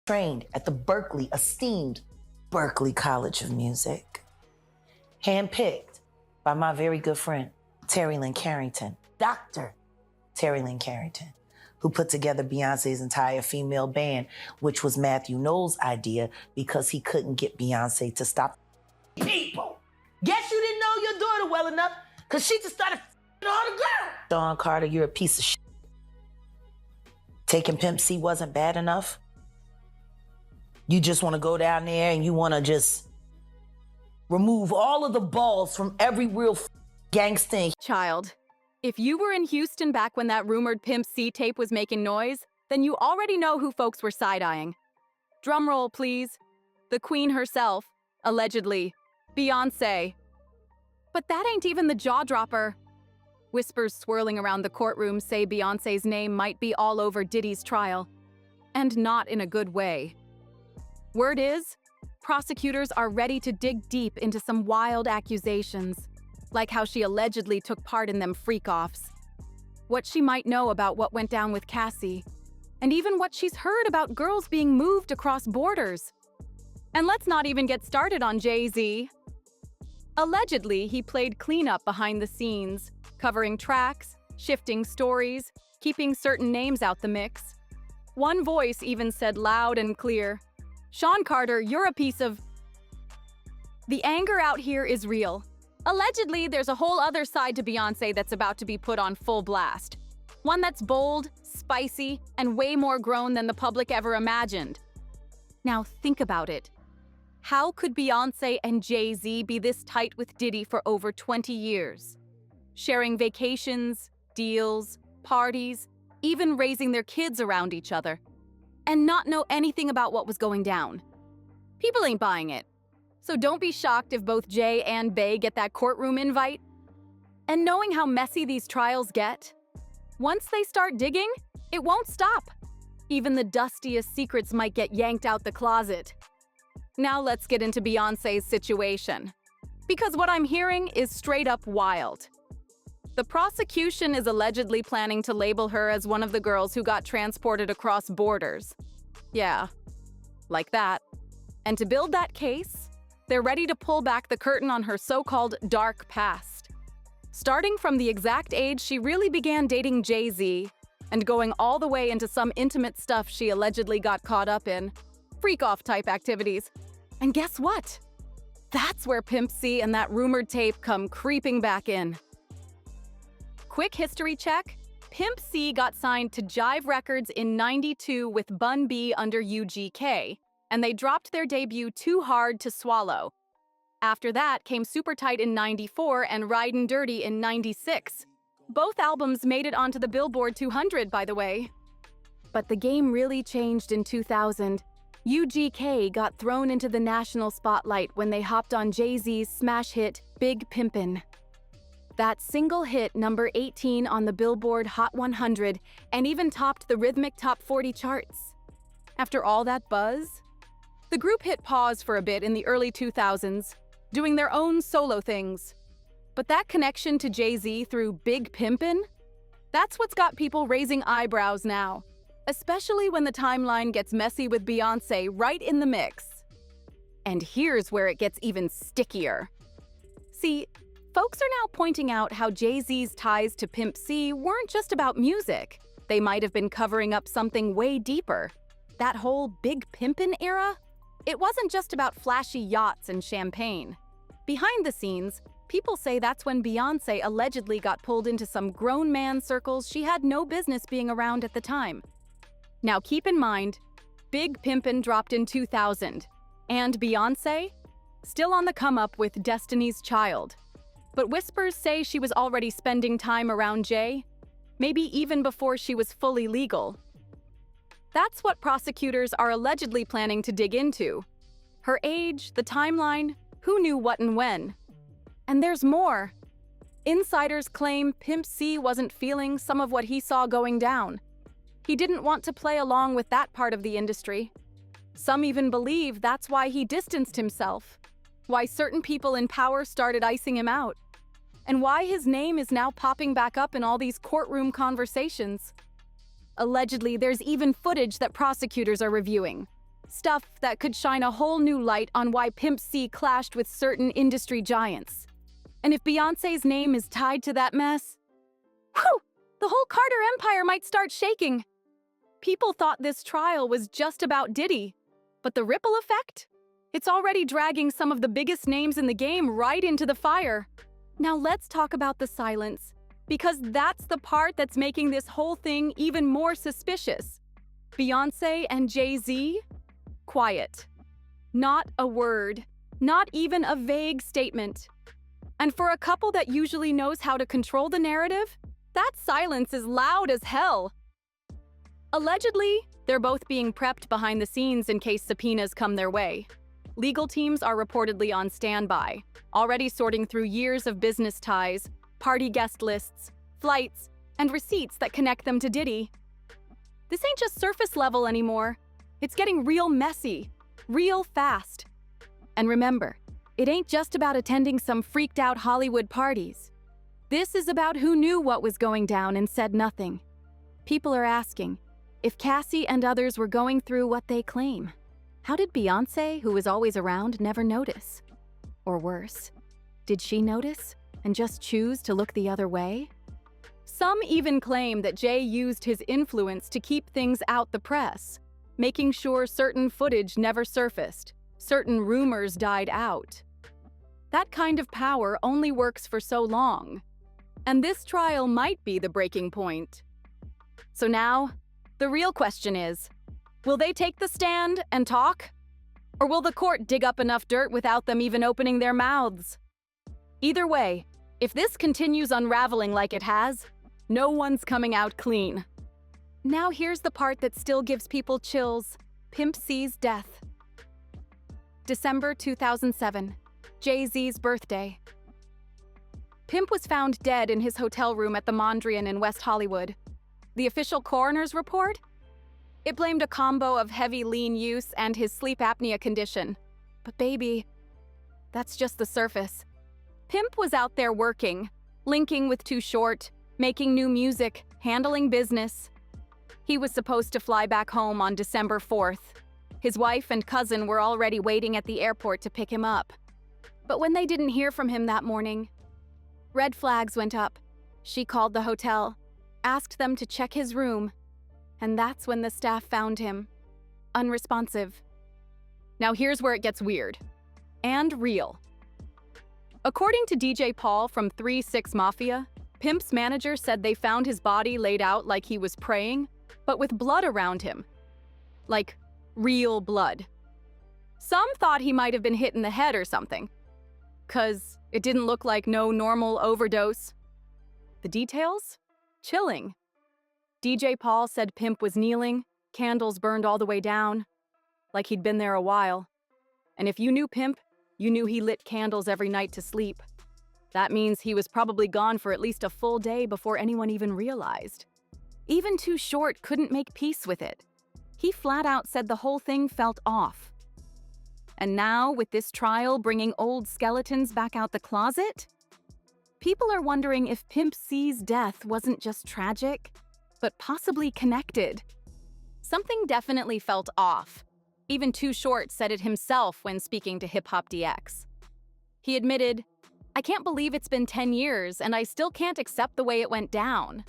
trained at the esteemed Berklee College of Music. Handpicked by my very good friend, Terry Lynn Carrington, Dr. Terry Lynn Carrington, who put together Beyonce's entire female band, which was Matthew Knowles' idea because he couldn't get Beyonce to stop people. Guess you didn't know your daughter well enough because she just started all the girls. Dawn Carter, you're a piece of shit. Taking Pimp C wasn't bad enough. You just want to go down there and you want to just remove all of the balls from every real gangster. Child, if you were in Houston back when that rumored Pimp C tape was making noise, then you already know who folks were side-eyeing. Drumroll, please. The queen herself, allegedly, Beyoncé. But that ain't even the jaw-dropper. Whispers swirling around the courtroom say Beyoncé's name might be all over Diddy's trial, and not in a good way. Word is, prosecutors are ready to dig deep into some wild accusations, like how she allegedly took part in them freak-offs, what she might know about what went down with Cassie, and even what she's heard about girls being moved across borders. And let's not even get started on Jay-Z. Allegedly, he played cleanup behind the scenes, covering tracks, shifting stories, keeping certain names out the mix. One voice even said loud and clear, "Sean Carter, you're a piece of..." The anger out here is real. Allegedly, there's a whole other side to Beyoncé that's about to be put on full blast. One that's bold, spicy, and way more grown than the public ever imagined. Now think about it. How could Beyoncé and Jay-Z be this tight with Diddy for over 20 years? Sharing vacations, deals, parties, even raising their kids around each other, and not know anything about what was going down. People ain't buying it. So don't be shocked if both Jay and Bey get that courtroom invite. And knowing how messy these trials get, once they start digging, it won't stop. Even the dustiest secrets might get yanked out the closet. Now let's get into Beyoncé's situation. Because what I'm hearing is straight up wild. The prosecution is allegedly planning to label her as one of the girls who got transported across borders. Yeah, like that. And to build that case, they're ready to pull back the curtain on her so-called dark past. Starting from the exact age she really began dating Jay-Z, and going all the way into some intimate stuff she allegedly got caught up in, freak-off type activities. And guess what? That's where Pimp C and that rumored tape come creeping back in. Quick history check, Pimp C got signed to Jive Records in '92 with Bun B under UGK, and they dropped their debut Too Hard to Swallow. After that came Super Tight in '94 and Ridin' Dirty in '96. Both albums made it onto the Billboard 200, by the way. But the game really changed in 2000. UGK got thrown into the national spotlight when they hopped on Jay-Z's smash hit, Big Pimpin'. That single hit number 18 on the Billboard Hot 100 and even topped the Rhythmic Top 40 charts. After all that buzz, the group hit pause for a bit in the early 2000s, doing their own solo things. But that connection to Jay-Z through Big Pimpin'? That's what's got people raising eyebrows now, especially when the timeline gets messy with Beyoncé right in the mix. And here's where it gets even stickier. See, folks are now pointing out how Jay-Z's ties to Pimp C weren't just about music. They might have been covering up something way deeper. That whole Big Pimpin' era? It wasn't just about flashy yachts and champagne. Behind the scenes, people say that's when Beyoncé allegedly got pulled into some grown man circles she had no business being around at the time. Now keep in mind, Big Pimpin' dropped in 2000, and Beyoncé? Still on the come-up with Destiny's Child. But whispers say she was already spending time around Jay, maybe even before she was fully legal. That's what prosecutors are allegedly planning to dig into. Her age, the timeline, who knew what and when. And there's more. Insiders claim Pimp C wasn't feeling some of what he saw going down. He didn't want to play along with that part of the industry. Some even believe that's why he distanced himself, why certain people in power started icing him out, and why his name is now popping back up in all these courtroom conversations. Allegedly, there's even footage that prosecutors are reviewing. Stuff that could shine a whole new light on why Pimp C clashed with certain industry giants. And if Beyoncé's name is tied to that mess, whew, the whole Carter empire might start shaking. People thought this trial was just about Diddy, but the ripple effect? It's already dragging some of the biggest names in the game right into the fire. Now let's talk about the silence, because that's the part that's making this whole thing even more suspicious. Beyoncé and Jay-Z? Quiet. Not a word. Not even a vague statement. And for a couple that usually knows how to control the narrative, that silence is loud as hell. Allegedly, they're both being prepped behind the scenes in case subpoenas come their way. Legal teams are reportedly on standby, already sorting through years of business ties, party guest lists, flights, and receipts that connect them to Diddy. This ain't just surface level anymore. It's getting real messy, real fast. And remember, it ain't just about attending some freaked out Hollywood parties. This is about who knew what was going down and said nothing. People are asking if Cassie and others were going through what they claim. How did Beyoncé, who was always around, never notice? Or worse, did she notice and just choose to look the other way? Some even claim that Jay used his influence to keep things out the press, making sure certain footage never surfaced, certain rumors died out. That kind of power only works for so long, and this trial might be the breaking point. So now, the real question is, will they take the stand and talk? Or will the court dig up enough dirt without them even opening their mouths? Either way, if this continues unraveling like it has, no one's coming out clean. Now here's the part that still gives people chills: Pimp C's death. December 2007, Jay-Z's birthday. Pimp was found dead in his hotel room at the Mondrian in West Hollywood. The official coroner's report? It blamed a combo of heavy lean use and his sleep apnea condition. But baby, that's just the surface. Pimp was out there working, linking with Too Short, making new music, handling business. He was supposed to fly back home on December 4th. His wife and cousin were already waiting at the airport to pick him up. But when they didn't hear from him that morning, red flags went up. She called the hotel, asked them to check his room, and that's when the staff found him, unresponsive. Now here's where it gets weird. And real. According to DJ Paul from 3-6 Mafia, Pimp's manager said they found his body laid out like he was praying, but with blood around him. Like, real blood. Some thought he might have been hit in the head or something, 'cause it didn't look like no normal overdose. The details? Chilling. DJ Paul said Pimp was kneeling, candles burned all the way down, like he'd been there a while. And if you knew Pimp, you knew he lit candles every night to sleep. That means he was probably gone for at least a full day before anyone even realized. Even Too Short couldn't make peace with it. He flat out said the whole thing felt off. And now, with this trial bringing old skeletons back out the closet, people are wondering if Pimp C's death wasn't just tragic, but possibly connected. Something definitely felt off. Even Too Short said it himself when speaking to Hip Hop DX. He admitted, "I can't believe it's been 10 years and I still can't accept the way it went down."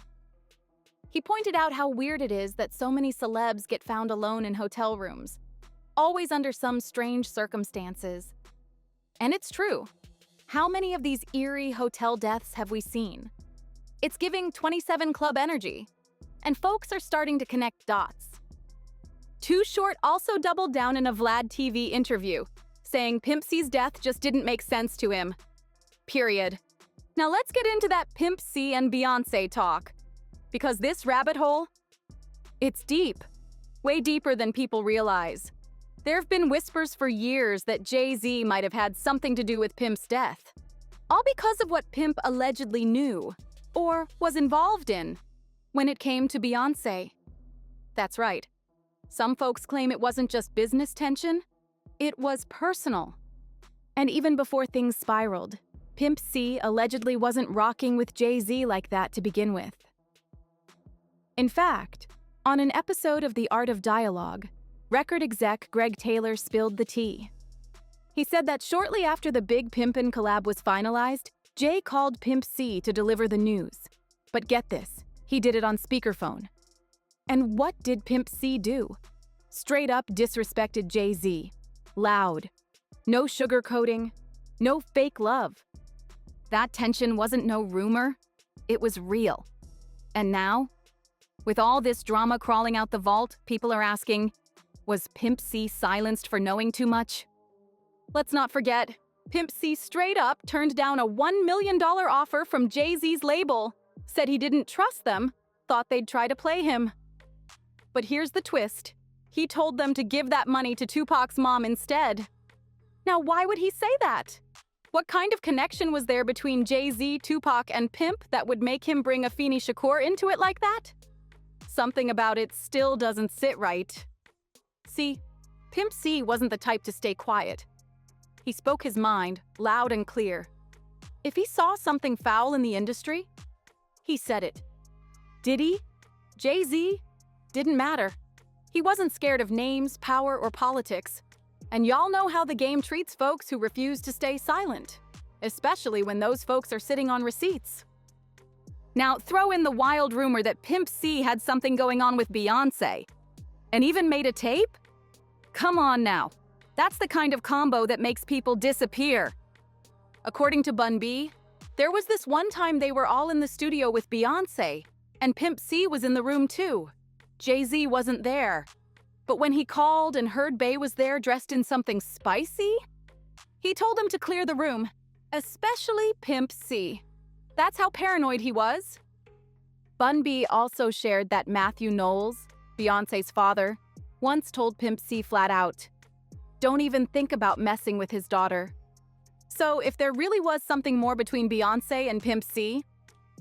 He pointed out how weird it is that so many celebs get found alone in hotel rooms, always under some strange circumstances. And it's true. How many of these eerie hotel deaths have we seen? It's giving 27 Club energy, and folks are starting to connect dots. Too Short also doubled down in a Vlad TV interview, saying Pimp C's death just didn't make sense to him. Period. Now let's get into that Pimp C and Beyoncé talk, because this rabbit hole, it's deep, way deeper than people realize. There have been whispers for years that Jay-Z might have had something to do with Pimp's death, all because of what Pimp allegedly knew, or was involved in, when it came to Beyoncé. That's right. Some folks claim it wasn't just business tension, it was personal. And even before things spiraled, Pimp C allegedly wasn't rocking with Jay-Z like that to begin with. In fact, on an episode of The Art of Dialogue, record exec Greg Taylor spilled the tea. He said that shortly after the big Pimpin' collab was finalized, Jay called Pimp C to deliver the news. But get this, he did it on speakerphone. And what did Pimp C do? Straight up disrespected Jay-Z. Loud. No sugarcoating. No fake love. That tension wasn't no rumor. It was real. And now, with all this drama crawling out the vault, people are asking, was Pimp C silenced for knowing too much? Let's not forget, Pimp C straight up turned down a $1 million offer from Jay-Z's label, said he didn't trust them, thought they'd try to play him. But here's the twist. He told them to give that money to Tupac's mom instead. Now, why would he say that? What kind of connection was there between Jay-Z, Tupac, and Pimp that would make him bring Afeni Shakur into it like that? Something about it still doesn't sit right. See, Pimp C wasn't the type to stay quiet. He spoke his mind, loud and clear. If he saw something foul in the industry, he said it. Diddy, Jay-Z, didn't matter. He wasn't scared of names, power, or politics. And y'all know how the game treats folks who refuse to stay silent, especially when those folks are sitting on receipts. Now, throw in the wild rumor that Pimp C had something going on with Beyoncé, and even made a tape? Come on now. That's the kind of combo that makes people disappear. According to Bun B, there was this one time they were all in the studio with Beyoncé, and Pimp C was in the room too. Jay-Z wasn't there. But when he called and heard Bey was there dressed in something spicy, he told him to clear the room, especially Pimp C. That's how paranoid he was. Bun B also shared that Matthew Knowles, Beyoncé's father, once told Pimp C flat out, "Don't even think about messing with his daughter." So if there really was something more between Beyoncé and Pimp C,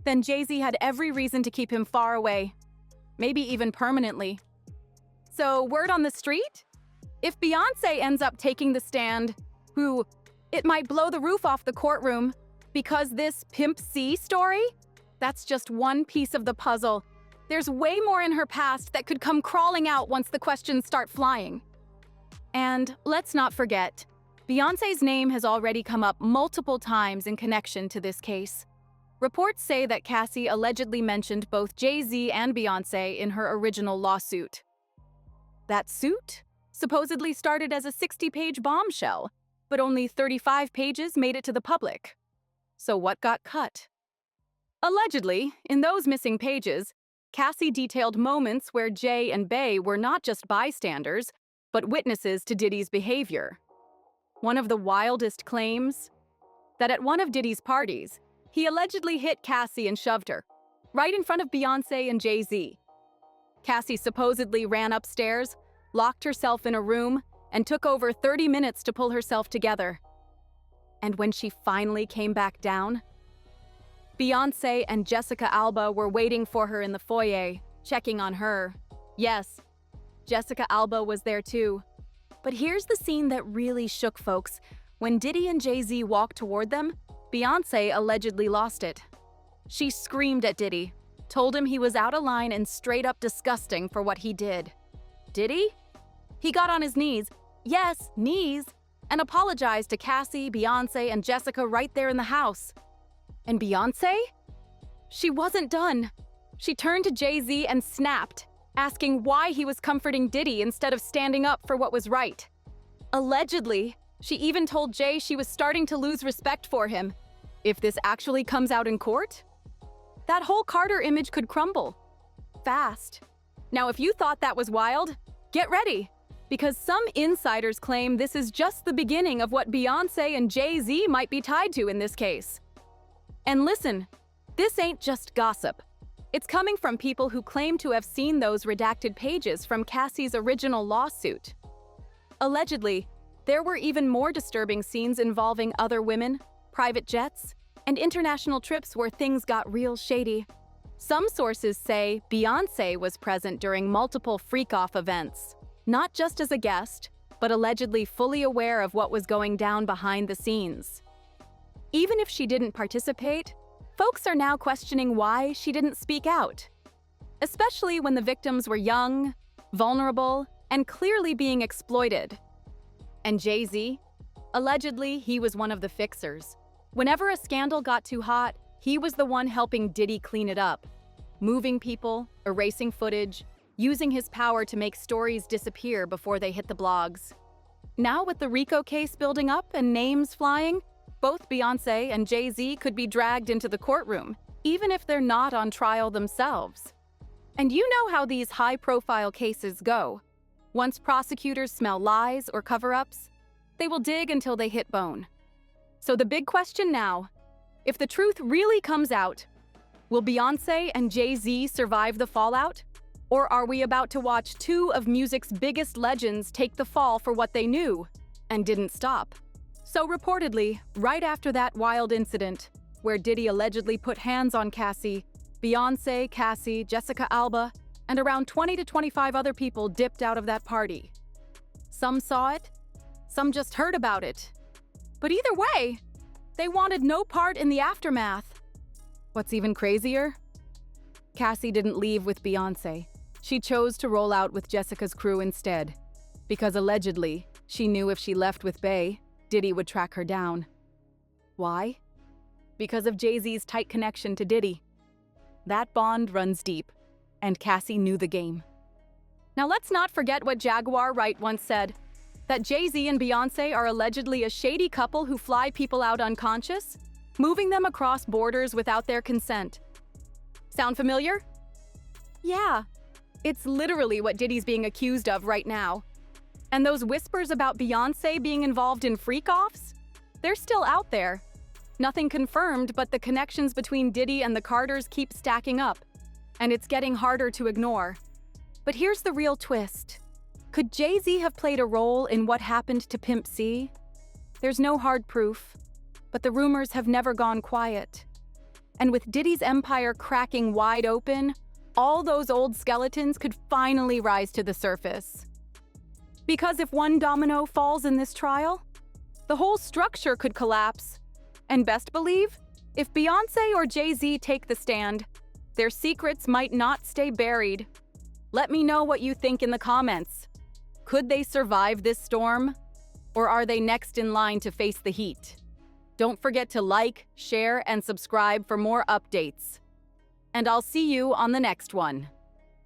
then Jay-Z had every reason to keep him far away, maybe even permanently. So word on the street? If Beyoncé ends up taking the stand, it might blow the roof off the courtroom because this Pimp C story? That's just one piece of the puzzle. There's way more in her past that could come crawling out once the questions start flying. And let's not forget, Beyoncé's name has already come up multiple times in connection to this case. Reports say that Cassie allegedly mentioned both Jay-Z and Beyoncé in her original lawsuit. That suit supposedly started as a 60-page bombshell, but only 35 pages made it to the public. So what got cut? Allegedly, in those missing pages, Cassie detailed moments where Jay and Bey were not just bystanders, but witnesses to Diddy's behavior. One of the wildest claims? That at one of Diddy's parties, he allegedly hit Cassie and shoved her, right in front of Beyoncé and Jay-Z. Cassie supposedly ran upstairs, locked herself in a room, and took over 30 minutes to pull herself together. And when she finally came back down, Beyoncé and Jessica Alba were waiting for her in the foyer, checking on her. Yes, Jessica Alba was there too. But here's the scene that really shook folks. When Diddy and Jay-Z walked toward them, Beyoncé allegedly lost it. She screamed at Diddy, told him he was out of line and straight up disgusting for what he did. Diddy? He got on his knees, yes, knees, and apologized to Cassie, Beyoncé, and Jessica right there in the house. And Beyoncé? She wasn't done. She turned to Jay-Z and snapped, asking why he was comforting Diddy instead of standing up for what was right. Allegedly, she even told Jay she was starting to lose respect for him. If this actually comes out in court, that whole Carter image could crumble. Fast. Now, if you thought that was wild, get ready, because some insiders claim this is just the beginning of what Beyoncé and Jay-Z might be tied to in this case. And listen, this ain't just gossip. It's coming from people who claim to have seen those redacted pages from Cassie's original lawsuit. Allegedly, there were even more disturbing scenes involving other women, private jets, and international trips where things got real shady. Some sources say Beyoncé was present during multiple freak-off events, not just as a guest, but allegedly fully aware of what was going down behind the scenes. Even if she didn't participate, folks are now questioning why she didn't speak out, especially when the victims were young, vulnerable, and clearly being exploited. And Jay-Z? Allegedly, he was one of the fixers. Whenever a scandal got too hot, he was the one helping Diddy clean it up, moving people, erasing footage, using his power to make stories disappear before they hit the blogs. Now with the RICO case building up and names flying, both Beyoncé and Jay-Z could be dragged into the courtroom, even if they're not on trial themselves. And you know how these high-profile cases go. Once prosecutors smell lies or cover-ups, they will dig until they hit bone. So the big question now, if the truth really comes out, will Beyoncé and Jay-Z survive the fallout? Or are we about to watch two of music's biggest legends take the fall for what they knew and didn't stop? So reportedly, right after that wild incident, where Diddy allegedly put hands on Cassie, Beyoncé, Cassie, Jessica Alba, and around 20 to 25 other people dipped out of that party. Some saw it, some just heard about it. But either way, they wanted no part in the aftermath. What's even crazier? Cassie didn't leave with Beyoncé. She chose to roll out with Jessica's crew instead, because allegedly, she knew if she left with Bey, Diddy would track her down. Why? Because of Jay-Z's tight connection to Diddy. That bond runs deep, and Cassie knew the game. Now let's not forget what Jaguar Wright once said, that Jay-Z and Beyoncé are allegedly a shady couple who fly people out unconscious, moving them across borders without their consent. Sound familiar? Yeah, it's literally what Diddy's being accused of right now. And those whispers about Beyoncé being involved in freak-offs? They're still out there. Nothing confirmed, but the connections between Diddy and the Carters keep stacking up, and it's getting harder to ignore. But here's the real twist. Could Jay-Z have played a role in what happened to Pimp C? There's no hard proof, but the rumors have never gone quiet. And with Diddy's empire cracking wide open, all those old skeletons could finally rise to the surface. Because if one domino falls in this trial, the whole structure could collapse. And best believe, if Beyoncé or Jay-Z take the stand, their secrets might not stay buried. Let me know what you think in the comments. Could they survive this storm? Or are they next in line to face the heat? Don't forget to like, share, and subscribe for more updates. And I'll see you on the next one.